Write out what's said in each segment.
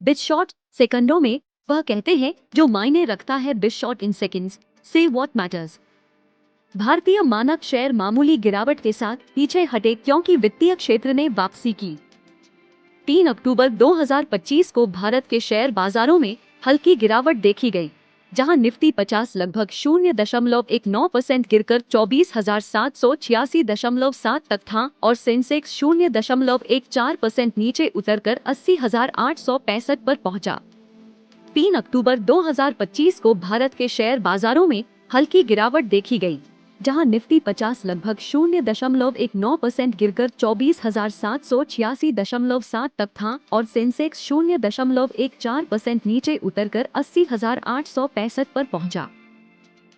बिटशॉट सेकंडों में वह कहते हैं जो मायने रखता है। बिटशॉट इन सेकंड्स से व्हाट मैटर्स। भारतीय मानक शेयर मामूली गिरावट के साथ पीछे हटे क्योंकि वित्तीय क्षेत्र ने वापसी की। 3 अक्टूबर 2025 को भारत के शेयर बाजारों में हल्की गिरावट देखी गई, जहां निफ्टी 50 लगभग 0.19% गिरकर 24,786.7 तक था और सेंसेक्स 0.14% नीचे उतरकर 80,865 पर पहुंचा। 3 अक्टूबर 2025 को भारत के शेयर बाजारों में हल्की गिरावट देखी गई, जहां निफ्टी 50 लगभग 0.19% गिरकर 24,786.7 तक था और सेंसेक्स 0.14% नीचे उतरकर 80,865 पर पहुंचा।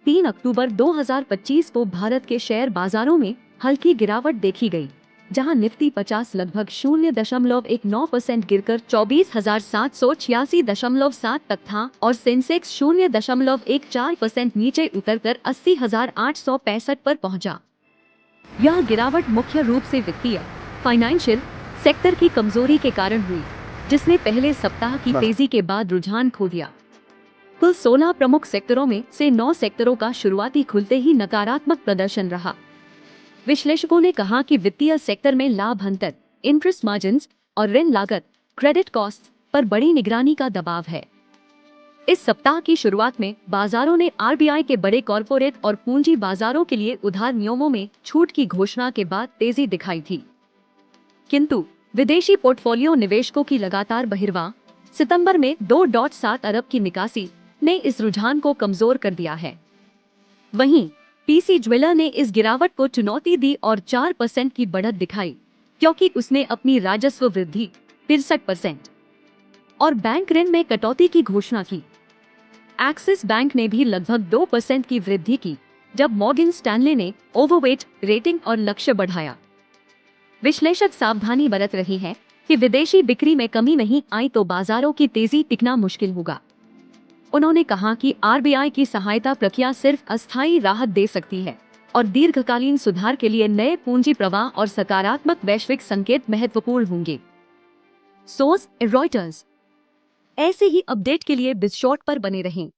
3 अक्टूबर 2025 को भारत के शेयर बाजारों में हल्की गिरावट देखी गई, जहां निफ्टी 50 लगभग 0.19% गिरकर 24,786.7 तक था और सेंसेक्स 0.14% नीचे उतरकर 80,865 पर पहुंचा। यह गिरावट मुख्य रूप से वित्तीय फाइनेंशियल सेक्टर की कमजोरी के कारण हुई, जिसने पहले सप्ताह की तेजी के बाद रुझान खो दिया। कुल 16 प्रमुख सेक्टरों में से 9 सेक्टरों का शुरुआती खुलते ही नकारात्मक प्रदर्शन रहा। विश्लेषकों ने कहा कि वित्तीय सेक्टर में लाभ अंतर, इंटरेस्ट मार्जिन्स और ऋण लागत क्रेडिट कॉस्ट पर बड़ी निगरानी का दबाव है। इस सप्ताह की शुरुआत में बाजारों ने आरबीआई के बड़े कॉरपोरेट और पूंजी बाजारों के लिए उधार नियमों में छूट की घोषणा के बाद तेजी दिखाई थी, किंतु विदेशी पोर्टफोलियो निवेशकों की लगातार बहिर्वाह सितंबर में 2.7 अरब की निकासी ने इस रुझान को कमजोर कर दिया है। वहीं पीसी ज्वेलर ने इस गिरावट को चुनौती दी और 4% की बढ़त दिखाई, क्योंकि उसने अपनी राजस्व वृद्धि 63% और बैंक ऋण में कटौती की घोषणा की। एक्सिस बैंक ने भी लगभग 2% की वृद्धि की, जब मॉर्गन स्टैनले ने ओवरवेट रेटिंग और लक्ष्य बढ़ाया। विश्लेषक सावधानी बरत रही है कि विदेशी बिक्री में कमी नहीं आई तो बाजारों की तेजी टिकना मुश्किल होगा। उन्होंने कहा कि आरबीआई की सहायता प्रक्रिया सिर्फ अस्थायी राहत दे सकती है और दीर्घकालीन सुधार के लिए नए पूंजी प्रवाह और सकारात्मक वैश्विक संकेत महत्वपूर्ण होंगे। Source Reuters. ऐसे ही अपडेट के लिए बिटशॉट पर बने रहें।